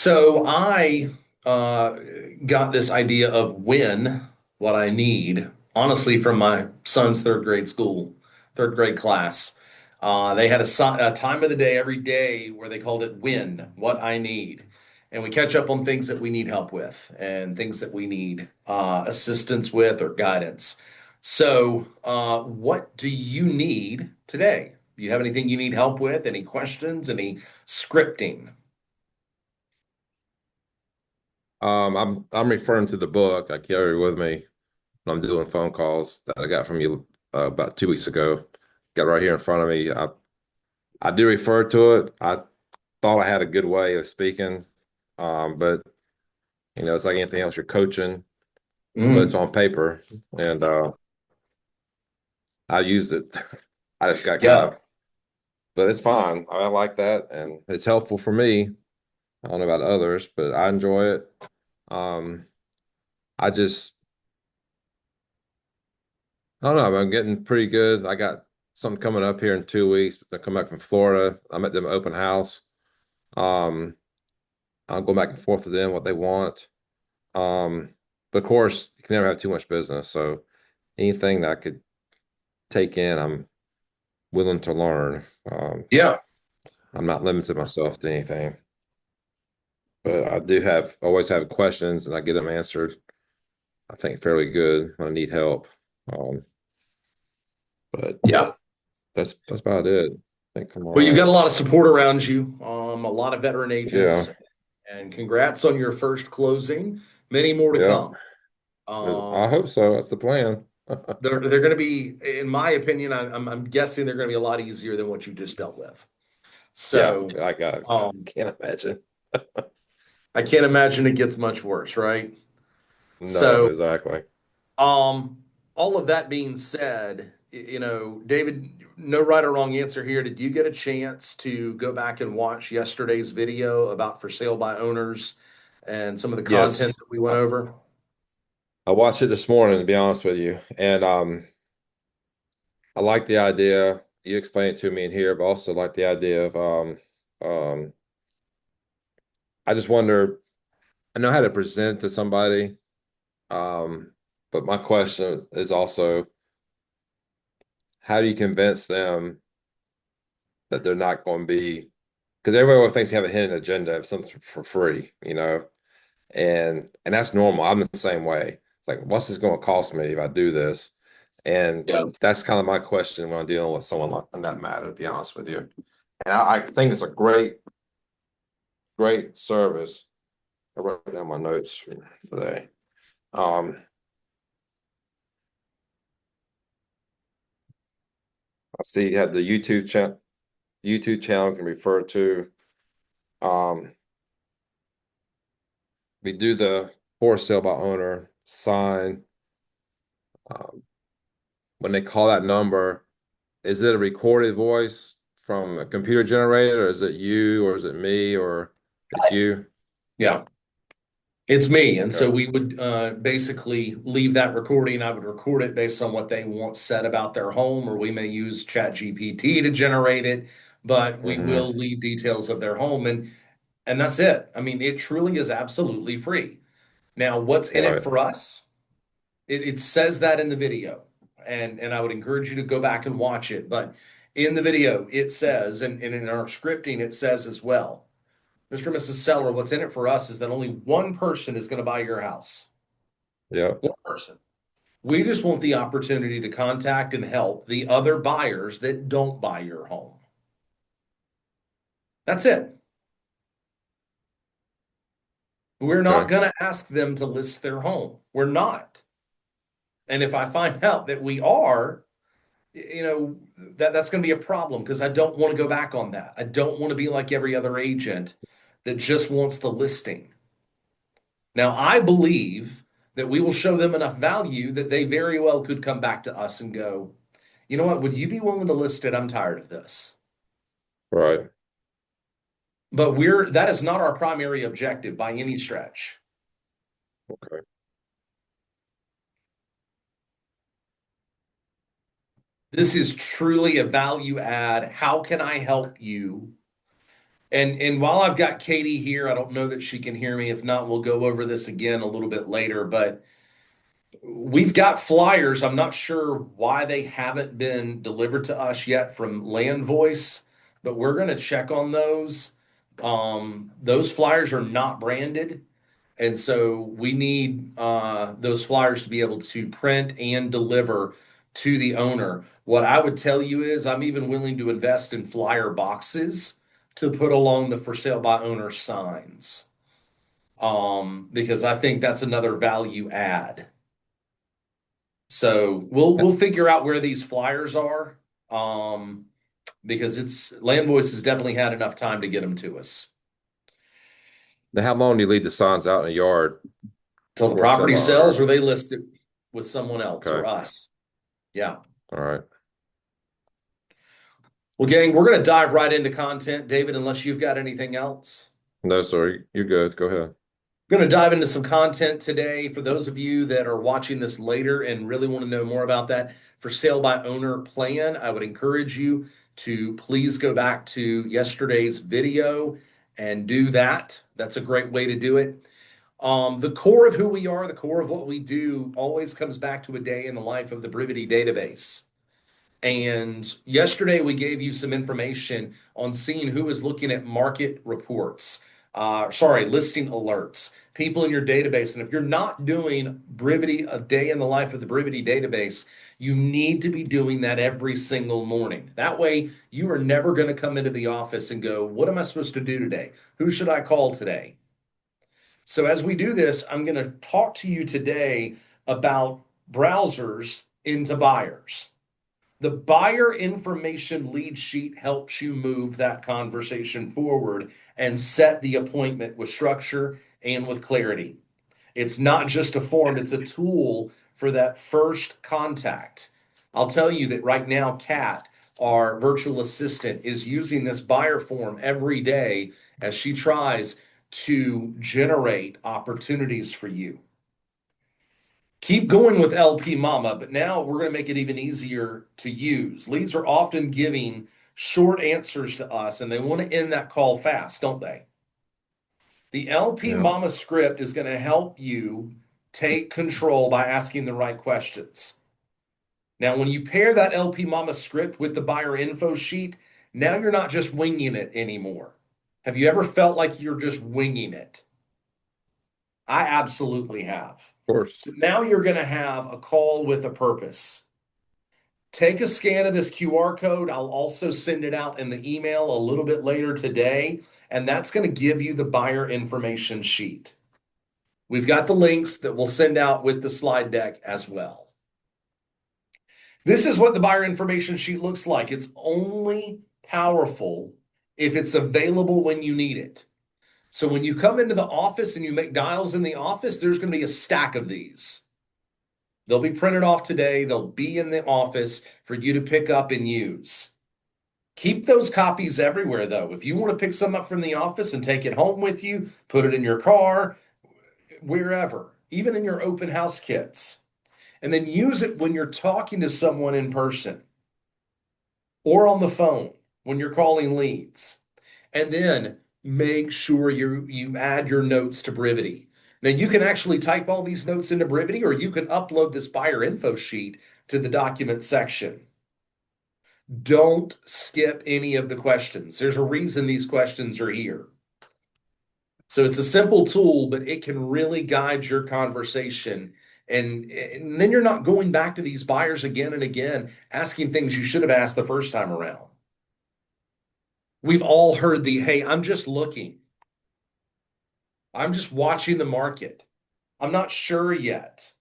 So I uh, got this idea of when, what I need, honestly, from my son's third grade class. They had a time of the day every day where they called it when, what I need. And we catch up on things that we need help with and things that we need assistance with or guidance. So, what do you need today? Do you have anything you need help with? Any questions? Any scripting? I'm referring to the book I carry with me when I'm doing phone calls that I got from you about 2 weeks ago. Got right here in front of me. I do refer to it. I thought I had a good way of speaking, but it's like anything else. You're coaching, but it's Mm, on paper, and I used it. I just got kind yeah. of, but it's fine. I like that, and it's helpful for me. I don't know about others, but I enjoy it. Um, I just I don't know. I'm getting pretty good. I got something coming up here in 2 weeks. I come back from Florida. I'm at them open house. Um, I'll go back and forth with them what they want. But of course, you can never have too much business. So anything that I could take in, I'm willing to learn. Yeah. I'm not limiting myself to anything. But I do have always have questions and I get them answered, I think fairly good when I need help. Um, but Yeah. that's about it. I think I'm all Well, you've got right. a lot of support around you, a lot of veteran Yeah. agents, and congrats on your first closing. Many more to Yeah. come. I Um, hope so. That's the plan. they're going to be, in my opinion, I'm guessing they're going to be a lot easier than what you just dealt with. Yeah, So, I got um, can't imagine. I can't imagine it gets much worse, right? No, So, exactly. Um, all of that being said, David, no right or wrong answer here. Did you get a chance to go back and watch yesterday's video about for sale by owners and some of the content Yes. that we went over? I watched it this morning, to be honest with you. And I like the idea. You explained it to me in here, but also like the idea of um I just wonder, I know how to present it to somebody. Um, but my question is also how do you convince them that they're not going to be because everybody thinks you have a hidden agenda of something for free. And that's normal. I'm the same way. It's like, what's this going to cost me if I do this? And Yeah. that's kind of my question when I'm dealing with someone like in that matter, to be honest with you. And I think it's a great service. I wrote down my notes for today. Um, I see you had the YouTube channel can refer to. Um, we do the for sale by owner sign. Um, when they call that number, is it a recorded voice from a computer generated, or is it you, or is it me, or it's you? Yeah. It's me. And so Okay. we would basically leave that recording. I would record it based on what they want said about their home, or we may use ChatGPT to generate it, but we Hmm. will leave details of their home. And that's it. I mean, it truly is absolutely free. Now, what's in it Right. for us? It says that in the video, and I would encourage you to go back and watch it. But in the video, it says, and in our scripting, it says as well, Mr. and Mrs. Seller, what's in it for us is that only one person is going to buy your house. Yep. One person. We just want the opportunity to contact and help the other buyers that don't buy your home. That's it. We're not Okay. going to ask them to list their home. We're not. And if I find out that we are, that's going to be a problem because I don't want to go back on that. I don't want to be like every other agent that just wants the listing. Now, I believe that we will show them enough value that they very well could come back to us and go, you know what, would you be willing to list it? I'm tired of this. Right. But that is not our primary objective by any stretch. Okay. This is truly a value add. How can I help you? And while I've got Katie here, I don't know that she can hear me. If not, we'll go over this again a little bit later. But we've got flyers. I'm not sure why they haven't been delivered to us yet from Land Voice, but we're going to check on those. Those flyers are not branded. And so we need those flyers to be able to print and deliver to the owner. What I would tell you is I'm even willing to invest in flyer boxes to put along the for sale by owner signs, because I think that's another value add. So we'll figure out where these flyers are, um, because it's Land Voice has definitely had enough time to get them to us Now, how long do you leave the signs out in the yard till the for sale property by sells owner? or they list it with someone else or Okay. us. Yeah. All right. Well, gang, we're going to dive right into content, David, unless you've got anything else. No, sir. You're good. Go ahead. We're going to dive into some content today. For those of you that are watching this later and really want to know more about that for sale by owner plan, I would encourage you to please go back to yesterday's video and do that. That's a great way to do it. The core of who we are, the core of what we do, always comes back to a day in the life of the Brivity database. And yesterday we gave you some information on seeing who is looking at market reports, listing alerts, people in your database. And if you're not doing Brivity, a day in the life of the Brivity database, you need to be doing that every single morning. That way, you are never going to come into the office and go, what am I supposed to do today? Who should I call today? So as we do this, I'm going to talk to you today about browsers into buyers. The buyer information lead sheet helps you move that conversation forward and set the appointment with structure and with clarity. It's not just a form, it's a tool for that first contact. I'll tell you that right now, Kat, our virtual assistant, is using this buyer form every day as she tries to generate opportunities for you. Keep going with LP Mama, but now we're going to make it even easier to use. Leads are often giving short answers to us, and they want to end that call fast, don't they? The LP Yeah. Mama script is going to help you take control by asking the right questions. Now, when you pair that LP Mama script with the buyer info sheet, now you're not just winging it anymore. Have you ever felt like you're just winging it? I absolutely have. Of course. So now you're going to have a call with a purpose. Take a scan of this QR code. I'll also send it out in the email a little bit later today, and that's going to give you the buyer information sheet. We've got the links that we'll send out with the slide deck as well. This is what the buyer information sheet looks like. It's only powerful if it's available when you need it. So when you come into the office and you make dials in the office, there's going to be a stack of these. They'll be printed off today. They'll be in the office for you to pick up and use. Keep those copies everywhere, though. If you want to pick some up from the office and take it home with you, put it in your car, wherever, even in your open house kits. And then use it when you're talking to someone in person or on the phone when you're calling leads. And then make sure you add your notes to Brivity. Now you can actually type all these notes into Brivity, or you can upload this buyer info sheet to the document section. Don't skip any of the questions. There's a reason these questions are here. So it's a simple tool, but it can really guide your conversation. And then you're not going back to these buyers again and again, asking things you should have asked the first time around. We've all heard the, hey, I'm just looking. I'm just watching the market. I'm not sure yet.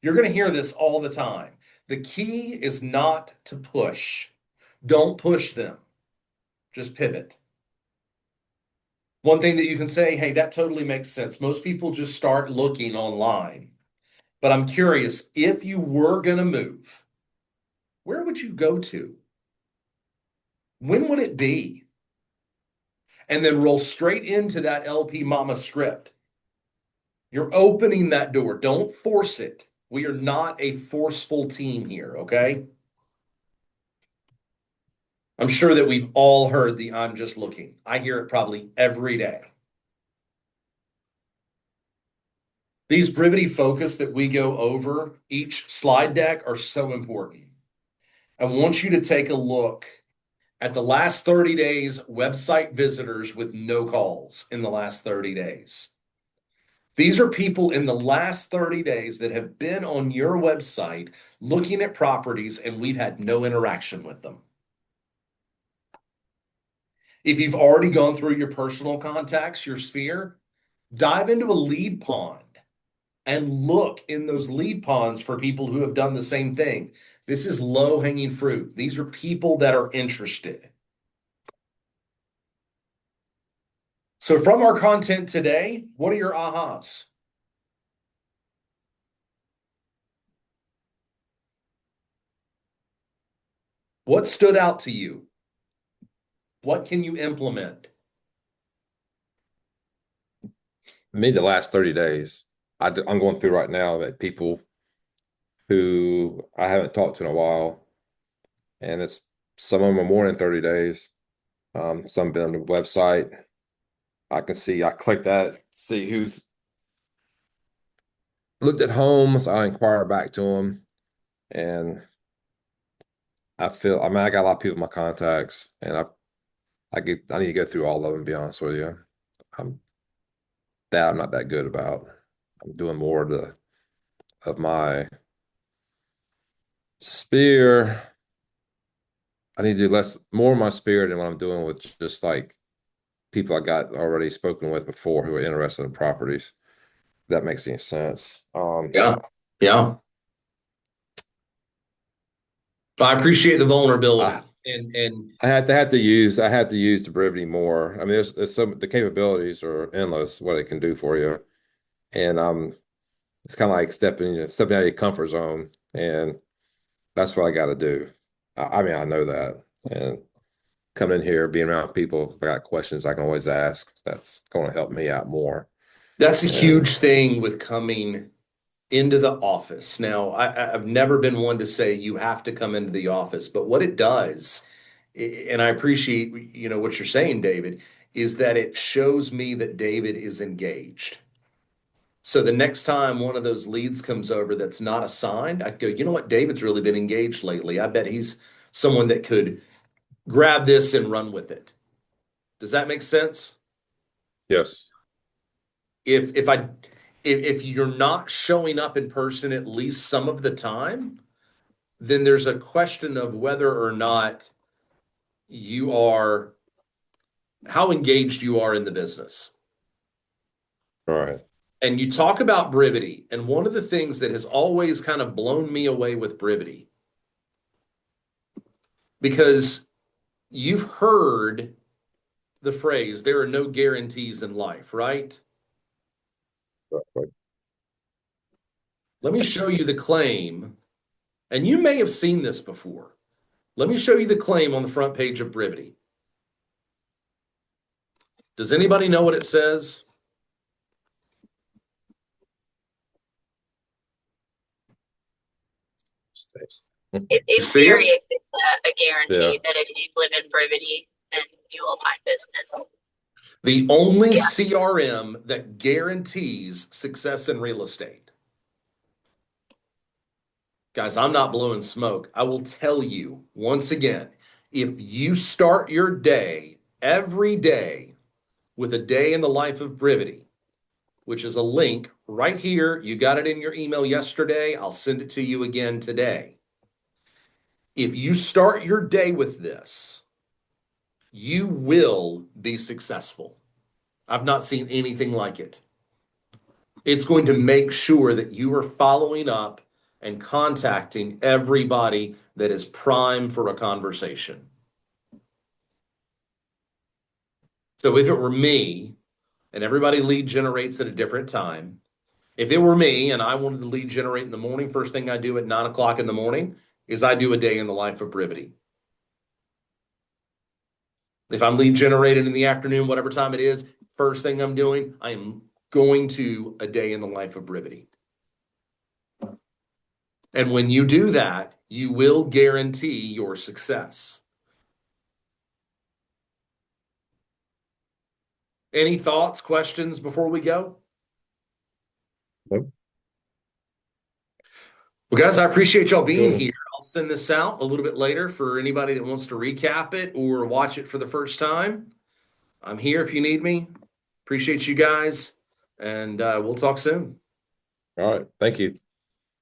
You're going to hear this all the time. The key is not to push. Don't push them. Just pivot. One thing that you can say, hey, that totally makes sense. Most people just start looking online. But I'm curious, if you were going to move, where would you go to? When would it be? And then roll straight into that LP Mama script. You're opening that door. Don't force it. We are not a forceful team here, okay? I'm sure that we've all heard the "I'm just looking." I hear it probably every day. These Brivity Focus that we go over each slide deck are so important. I want you to take a look at the last 30 days website visitors with no calls in the last 30 days. These are people in the last 30 days that have been on your website looking at properties, and we've had no interaction with them. If you've already gone through your personal contacts, your sphere, dive into a lead pond and look in those lead ponds for people who have done the same thing. This is low hanging fruit. These are people that are interested. So, from our content today, what are your ahas? What stood out to you? What can you implement? Me, the last 30 days, I'm going through right now that people who I haven't talked to in a while, and it's some of them are more than 30 days. Some been on the website. I can see, I click that, see who's looked at homes. I inquire back to them, and I mean, I got a lot of people in my contacts, and I need to go through all of them, to be honest with you. I'm I'm not that good about. I'm doing more of my spear. I need to do more of my spear than what I'm doing with just like people I got already spoken with before who are interested in properties. If that makes any sense. Yeah. Yeah. I appreciate the vulnerability. I And I have to use the Brevity more. I mean, there's some the capabilities are endless what it can do for you, and it's kind of like stepping out of your comfort zone, and that's what I got to do. I mean, I know that, and coming in here, being around people, if I got questions, I can always ask. That's going to help me out more. that's a And huge thing with coming into the office. Now, I've never been one to say you have to come into the office, but what it does, and I appreciate, what you're saying, David, is that it shows me that David is engaged. So the next time one of those leads comes over that's not assigned, I go, you know what? David's really been engaged lately. I bet he's someone that could grab this and run with it. Does that make sense? yes, If if I if you're not showing up in person at least some of the time, then there's a question of whether or not you are how engaged you are in the business. all right, And you talk about Brivity, and one of the things that has always kind of blown me away with Brivity, because you've heard the phrase, there are no guarantees in life, right? right. Let me show you the claim, and you may have seen this before. Let me show you the claim on the front page of Brivity. Does anybody know what it says? It You see it? infuriates a Yeah, guarantee that if you live in Brevity, then you will find business. The only Yeah. CRM that guarantees success in real estate. Guys, I'm not blowing smoke. I will tell you once again, if you start your day every day with a day in the life of Brivity, which is a link right here, you got it in your email yesterday. I'll send it to you again today. If you start your day with this, you will be successful. I've not seen anything like it. It's going to make sure that you are following up and contacting everybody that is prime for a conversation. So if it were me, and everybody lead generates at a different time, if it were me and I wanted to lead generate in the morning, first thing I do at 9 o'clock in the morning is I do a day in the life of Brivity. If I'm lead generated in the afternoon, whatever time it is, first thing I'm doing, I am going to a day in the life of Brivity. And when you do that, you will guarantee your success. Any thoughts, questions before we go? Nope. Well, guys, I appreciate y'all Let's being go. here. I'll send this out a little bit later for anybody that wants to recap it or watch it for the first time. I'm here if you need me. Appreciate you guys, and we'll talk soon. All right. Thank you.